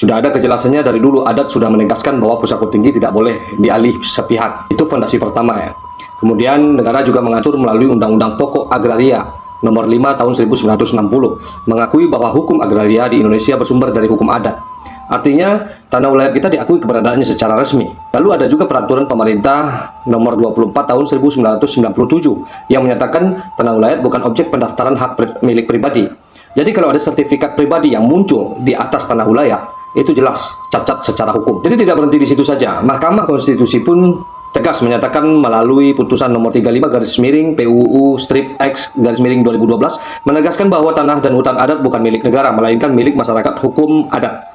Sudah ada kejelasannya dari dulu, adat sudah menegaskan bahwa pusako tinggi tidak boleh dialih sepihak. Itu fondasi pertama ya. Kemudian negara juga mengatur melalui Undang-Undang Pokok Agraria Nomor 5 Tahun 1960 mengakui bahwa hukum agraria di Indonesia bersumber dari hukum adat. Artinya, tanah wilayah kita diakui keberadaannya secara resmi. Lalu ada juga peraturan pemerintah nomor 24 tahun 1997 yang menyatakan tanah wilayah bukan objek pendaftaran hak milik pribadi. Jadi kalau ada sertifikat pribadi yang muncul di atas tanah wilayah, itu jelas cacat secara hukum. Jadi tidak berhenti di situ saja. Mahkamah Konstitusi pun tegas menyatakan melalui putusan nomor 35 PUU strip X 2012 menegaskan bahwa tanah dan hutan adat bukan milik negara, melainkan milik masyarakat hukum adat.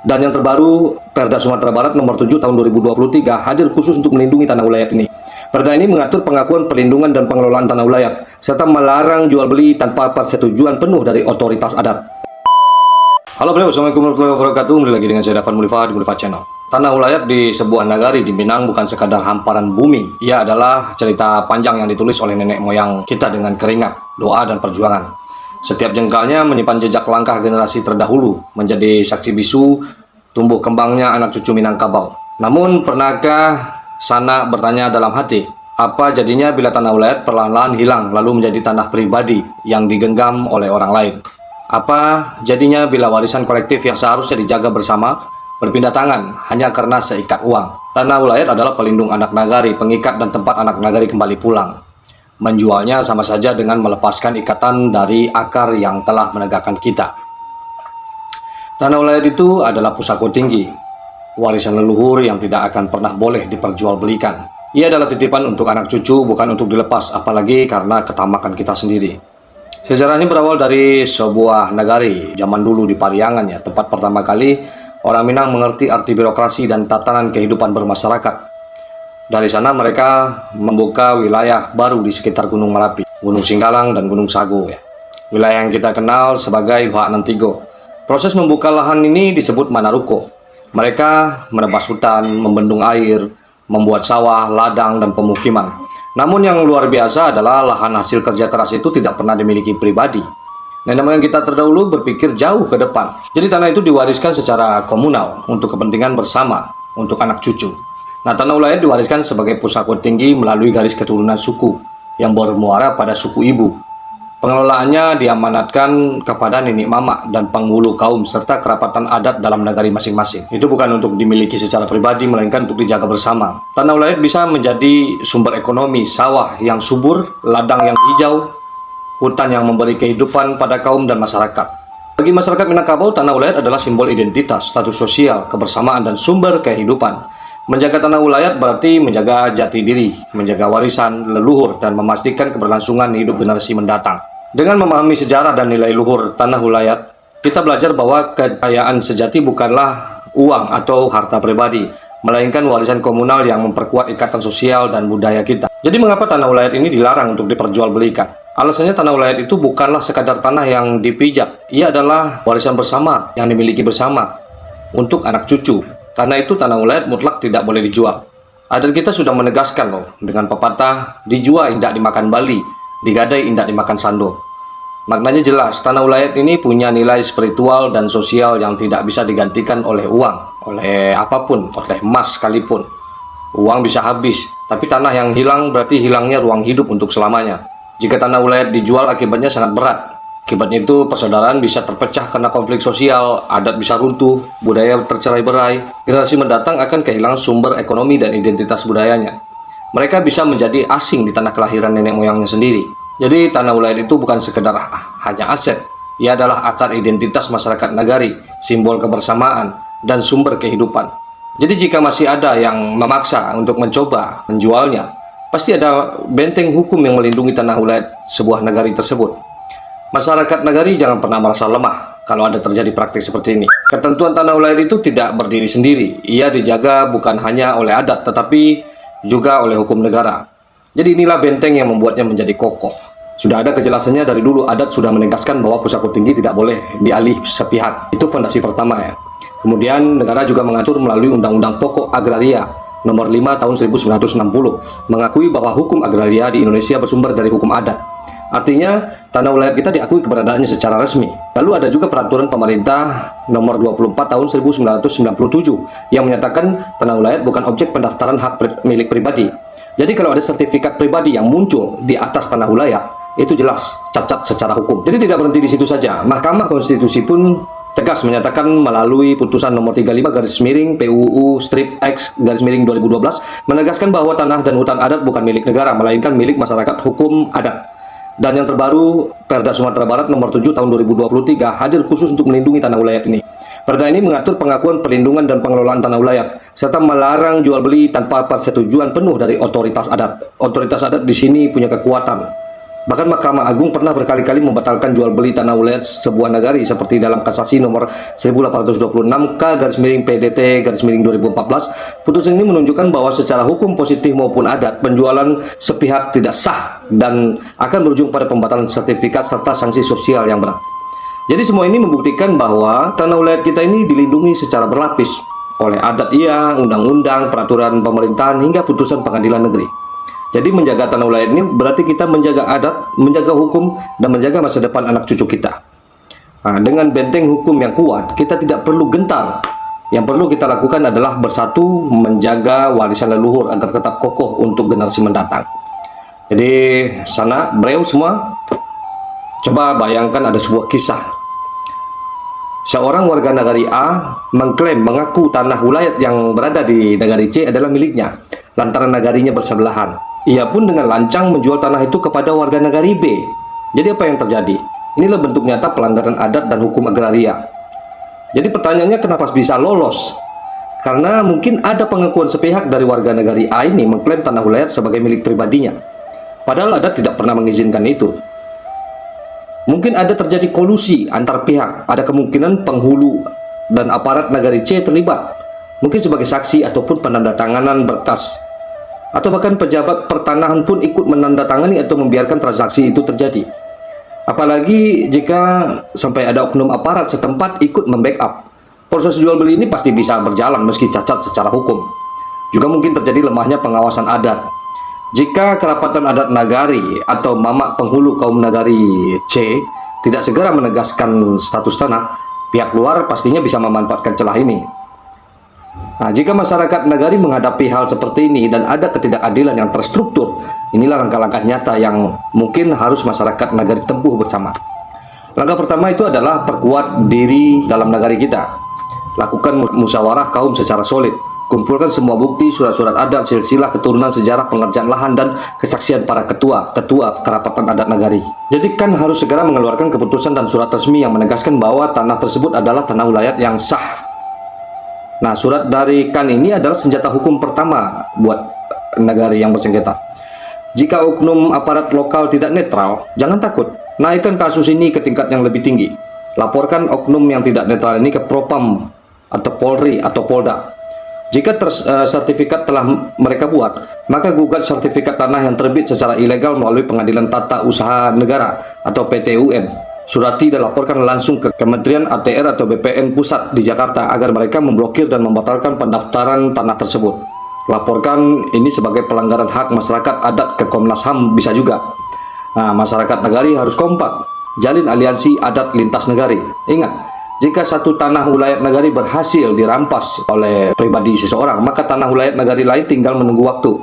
Dan yang terbaru, Perda Sumatera Barat nomor 7 tahun 2023 hadir khusus untuk melindungi tanah wilayah ini. Perda ini mengatur pengakuan, perlindungan, dan pengelolaan tanah wilayah, serta melarang jual beli tanpa persetujuan penuh dari otoritas adat. Halo bro, assalamualaikum warahmatullahi wabarakatuh. Kembali lagi dengan saya Dafan Mulifa di Mulifa Channel. Tanah wilayah di sebuah nagari di Minang bukan sekadar hamparan bumi. Ia adalah cerita panjang yang ditulis oleh nenek moyang kita dengan keringat, doa, dan perjuangan. Setiap jengkalnya menyimpan jejak langkah generasi terdahulu, menjadi saksi bisu tumbuh kembangnya anak cucu Minangkabau. Namun, pernahkah Sana bertanya dalam hati, apa jadinya bila tanah wilayah perlahan-lahan hilang lalu menjadi tanah pribadi yang digenggam oleh orang lain? Apa jadinya bila warisan kolektif yang seharusnya dijaga bersama berpindah tangan hanya karena seikat uang? Tanah wilayah adalah pelindung anak nagari, pengikat dan tempat anak nagari kembali pulang. Menjualnya sama saja dengan melepaskan ikatan dari akar yang telah menegakkan kita. Tanah wilayah itu adalah pusako tinggi, warisan leluhur yang tidak akan pernah boleh diperjualbelikan. Ia adalah titipan untuk anak cucu, bukan untuk dilepas, apalagi karena ketamakan kita sendiri. Sejarahnya berawal dari sebuah nagari zaman dulu di Pariangan ya, tempat pertama kali orang Minang mengerti arti birokrasi dan tatanan kehidupan bermasyarakat. Dari sana mereka membuka wilayah baru di sekitar Gunung Merapi, Gunung Singgalang, dan Gunung Sago ya. Wilayah yang kita kenal sebagai Wak Nantigo. Proses membuka lahan ini disebut Manaruko. Mereka menebas hutan, membendung air, membuat sawah, ladang, dan pemukiman. Namun yang luar biasa adalah lahan hasil kerja keras itu tidak pernah dimiliki pribadi. Nenek moyang kita terdahulu berpikir jauh ke depan. Jadi tanah itu diwariskan secara komunal untuk kepentingan bersama untuk anak cucu. Nah, tanah wilayah diwariskan sebagai pusako tinggi melalui garis keturunan suku yang bermuara pada suku ibu. Pengelolaannya diamanatkan kepada nenek mama dan penghulu kaum serta kerapatan adat dalam negari masing-masing. Itu bukan untuk dimiliki secara pribadi, melainkan untuk dijaga bersama. Tanah wilayah bisa menjadi sumber ekonomi, sawah yang subur, ladang yang hijau, hutan yang memberi kehidupan pada kaum dan masyarakat. Bagi masyarakat Minangkabau, tanah wilayah adalah simbol identitas, status sosial, kebersamaan, dan sumber kehidupan. Menjaga tanah wilayah berarti menjaga jati diri, menjaga warisan leluhur, dan memastikan keberlangsungan hidup generasi mendatang. Dengan memahami sejarah dan nilai luhur tanah wilayah, kita belajar bahwa kekayaan sejati bukanlah uang atau harta pribadi, melainkan warisan komunal yang memperkuat ikatan sosial dan budaya kita. Jadi mengapa tanah wilayah ini dilarang untuk diperjualbelikan? Alasannya tanah wilayah itu bukanlah sekadar tanah yang dipijak. Ia adalah warisan bersama yang dimiliki bersama untuk anak cucu. Karena itu tanah wilayah mutlak tidak boleh dijual. Adat kita sudah menegaskan loh dengan pepatah dijual indak dimakan Bali, digadai indak dimakan sando. Maknanya jelas, tanah wilayah ini punya nilai spiritual dan sosial yang tidak bisa digantikan oleh uang, oleh apapun, oleh emas sekalipun. Uang bisa habis, tapi tanah yang hilang berarti hilangnya ruang hidup untuk selamanya. Jika tanah wilayah dijual akibatnya sangat berat. Akibatnya itu persaudaraan bisa terpecah karena konflik sosial, adat bisa runtuh, budaya tercerai-berai, generasi mendatang akan kehilangan sumber ekonomi dan identitas budayanya. Mereka bisa menjadi asing di tanah kelahiran nenek moyangnya sendiri. Jadi tanah wilayah itu bukan sekedar hanya aset, ia adalah akar identitas masyarakat nagari, simbol kebersamaan, dan sumber kehidupan. Jadi jika masih ada yang memaksa untuk mencoba menjualnya, pasti ada benteng hukum yang melindungi tanah wilayah sebuah nagari tersebut. Masyarakat nagari jangan pernah merasa lemah kalau ada terjadi praktik seperti ini. Ketentuan tanah wilayah itu tidak berdiri sendiri. Ia dijaga bukan hanya oleh adat, tetapi juga oleh hukum negara. Jadi inilah benteng yang membuatnya menjadi kokoh. Sudah ada kejelasannya dari dulu, adat sudah menegaskan bahwa pusako tinggi tidak boleh dialih sepihak. Itu fondasi pertama ya. Kemudian negara juga mengatur melalui Undang-Undang Pokok Agraria Nomor 5 Tahun 1960 mengakui bahwa hukum agraria di Indonesia bersumber dari hukum adat. Artinya, tanah wilayah kita diakui keberadaannya secara resmi. Lalu ada juga peraturan pemerintah nomor 24 tahun 1997 yang menyatakan tanah wilayah bukan objek pendaftaran hak milik pribadi. Jadi kalau ada sertifikat pribadi yang muncul di atas tanah wilayah, itu jelas cacat secara hukum. Jadi tidak berhenti di situ saja. Mahkamah Konstitusi pun tegas menyatakan melalui putusan nomor 35 garis miring PUU strip X garis miring 2012 menegaskan bahwa tanah dan hutan adat bukan milik negara, melainkan milik masyarakat hukum adat. Dan yang terbaru, Perda Sumatera Barat nomor 7 tahun 2023 hadir khusus untuk melindungi tanah wilayah ini. Perda ini mengatur pengakuan, perlindungan, dan pengelolaan tanah wilayah, serta melarang jual beli tanpa persetujuan penuh dari otoritas adat. Otoritas adat di sini punya kekuatan. Bahkan Mahkamah Agung pernah berkali-kali membatalkan jual beli tanah wilayah sebuah negari seperti dalam kasasi nomor 1826 K garis miring PDT garis miring 2014. Putusan ini menunjukkan bahwa secara hukum positif maupun adat penjualan sepihak tidak sah dan akan berujung pada pembatalan sertifikat serta sanksi sosial yang berat. Jadi semua ini membuktikan bahwa tanah wilayah kita ini dilindungi secara berlapis oleh adat undang-undang, peraturan pemerintahan hingga putusan pengadilan negeri. Jadi menjaga tanah wilayah ini berarti kita menjaga adat, menjaga hukum, dan menjaga masa depan anak cucu kita. Nah, dengan benteng hukum yang kuat, kita tidak perlu gentar. Yang perlu kita lakukan adalah bersatu menjaga warisan leluhur agar tetap kokoh untuk generasi mendatang. Jadi sana, breu semua, coba bayangkan ada sebuah kisah. Seorang warga negari A mengaku tanah wilayah yang berada di negari C adalah miliknya, lantaran negarinya bersebelahan. Ia pun dengan lancang menjual tanah itu kepada warga negari B. Jadi apa yang terjadi? Inilah bentuk nyata pelanggaran adat dan hukum agraria. Jadi pertanyaannya kenapa bisa lolos? Karena mungkin ada pengakuan sepihak dari warga negari A ini mengklaim tanah wilayah sebagai milik pribadinya. Padahal adat tidak pernah mengizinkan itu. Mungkin ada terjadi kolusi antar pihak, ada kemungkinan penghulu dan aparat negari C terlibat, mungkin sebagai saksi ataupun penandatanganan berkas, atau bahkan pejabat pertanahan pun ikut menandatangani atau membiarkan transaksi itu terjadi. Apalagi jika sampai ada oknum aparat setempat ikut membackup. Proses jual beli ini pasti bisa berjalan meski cacat secara hukum. Juga mungkin terjadi lemahnya pengawasan adat. Jika kerapatan adat nagari atau mamak penghulu kaum nagari C tidak segera menegaskan status tanah, pihak luar pastinya bisa memanfaatkan celah ini. Nah, jika masyarakat nagari menghadapi hal seperti ini dan ada ketidakadilan yang terstruktur, inilah langkah-langkah nyata yang mungkin harus masyarakat nagari tempuh bersama. Langkah pertama itu adalah perkuat diri dalam nagari kita. Lakukan musyawarah kaum secara solid. Kumpulkan semua bukti, surat-surat adat, silsilah keturunan, sejarah, pengerjaan lahan, dan kesaksian para ketua kerapatan adat nagari. Jadi kan harus segera mengeluarkan keputusan dan surat resmi yang menegaskan bahwa tanah tersebut adalah tanah wilayah yang sah. Nah, surat dari KAN ini adalah senjata hukum pertama buat nagari yang bersengketa. Jika oknum aparat lokal tidak netral, jangan takut. Naikkan kasus ini ke tingkat yang lebih tinggi. Laporkan oknum yang tidak netral ini ke Propam atau Polri atau Polda. Jika sertifikat telah mereka buat, maka gugat sertifikat tanah yang terbit secara ilegal melalui Pengadilan Tata Usaha Negara atau PTUN. Surati dan laporkan langsung ke Kementerian ATR atau BPN Pusat di Jakarta agar mereka memblokir dan membatalkan pendaftaran tanah tersebut. Laporkan ini sebagai pelanggaran hak masyarakat adat ke Komnas HAM bisa juga. Nah, masyarakat nagari harus kompak, jalin aliansi adat lintas negari. Ingat, jika satu tanah wilayah nagari berhasil dirampas oleh pribadi seseorang, maka tanah wilayah nagari lain tinggal menunggu waktu.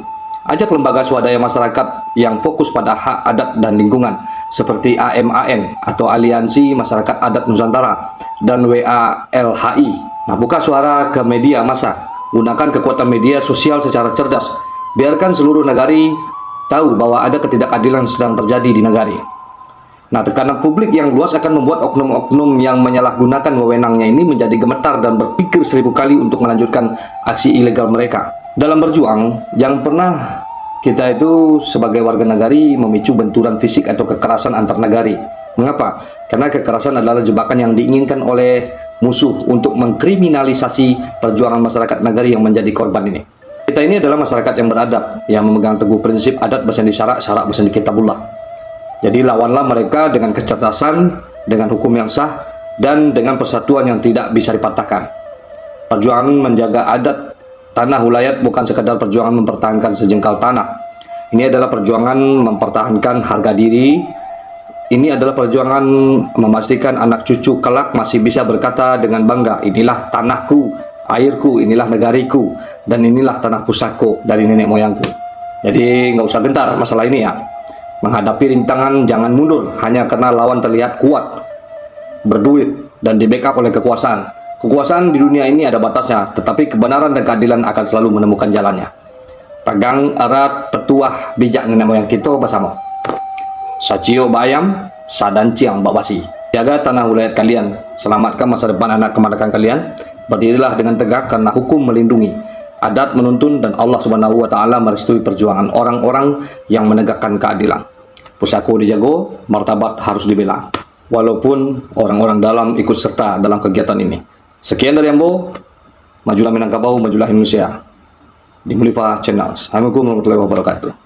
Ajak lembaga swadaya masyarakat yang fokus pada hak adat dan lingkungan, seperti AMAN atau Aliansi Masyarakat Adat Nusantara dan WALHI. Nah, buka suara ke media massa, gunakan kekuatan media sosial secara cerdas. Biarkan seluruh nagari tahu bahwa ada ketidakadilan sedang terjadi di nagari. Nah, tekanan publik yang luas akan membuat oknum-oknum yang menyalahgunakan wewenangnya ini menjadi gemetar dan berpikir 1000 kali untuk melanjutkan aksi ilegal mereka. Dalam berjuang, jangan pernah kita itu sebagai warga nagari memicu benturan fisik atau kekerasan antar nagari. Mengapa? Karena kekerasan adalah jebakan yang diinginkan oleh musuh untuk mengkriminalisasi perjuangan masyarakat nagari yang menjadi korban ini. Kita ini adalah masyarakat yang beradab, yang memegang teguh prinsip adat bersandi syarak, syarak bersandi kitabullah. Jadi lawanlah mereka dengan kecerdasan, dengan hukum yang sah, dan dengan persatuan yang tidak bisa dipatahkan. Perjuangan menjaga adat tanah wilayah bukan sekadar perjuangan mempertahankan sejengkal tanah. Ini adalah perjuangan mempertahankan harga diri, Ini adalah perjuangan memastikan anak cucu kelak masih bisa berkata dengan bangga, inilah tanahku, airku, inilah negariku, dan inilah tanah pusako dari nenek moyangku. Jadi nggak usah gentar masalah ini ya. Menghadapi rintangan jangan mundur hanya karena lawan terlihat kuat, berduit, dan di backup oleh kekuasaan. Kekuasaan di dunia ini ada batasnya, tetapi kebenaran dan keadilan akan selalu menemukan jalannya. Pegang erat petuah bijak nenek moyang kita bersama. Sacio bayam, sadan ciang babasi. Jaga tanah wilayah kalian, selamatkan masa depan anak kemandakan kalian. Berdirilah dengan tegak karena hukum melindungi, adat menuntun, dan Allah Subhanahu wa taala merestui perjuangan orang-orang yang menegakkan keadilan. Pusako dijago, martabat harus dibela. Walaupun orang-orang dalam ikut serta dalam kegiatan ini. Sekian dari Ambo, majulah Minangkabau, majulah Indonesia. Di Mulifa Channel. Assalamualaikum warahmatullahi wabarakatuh.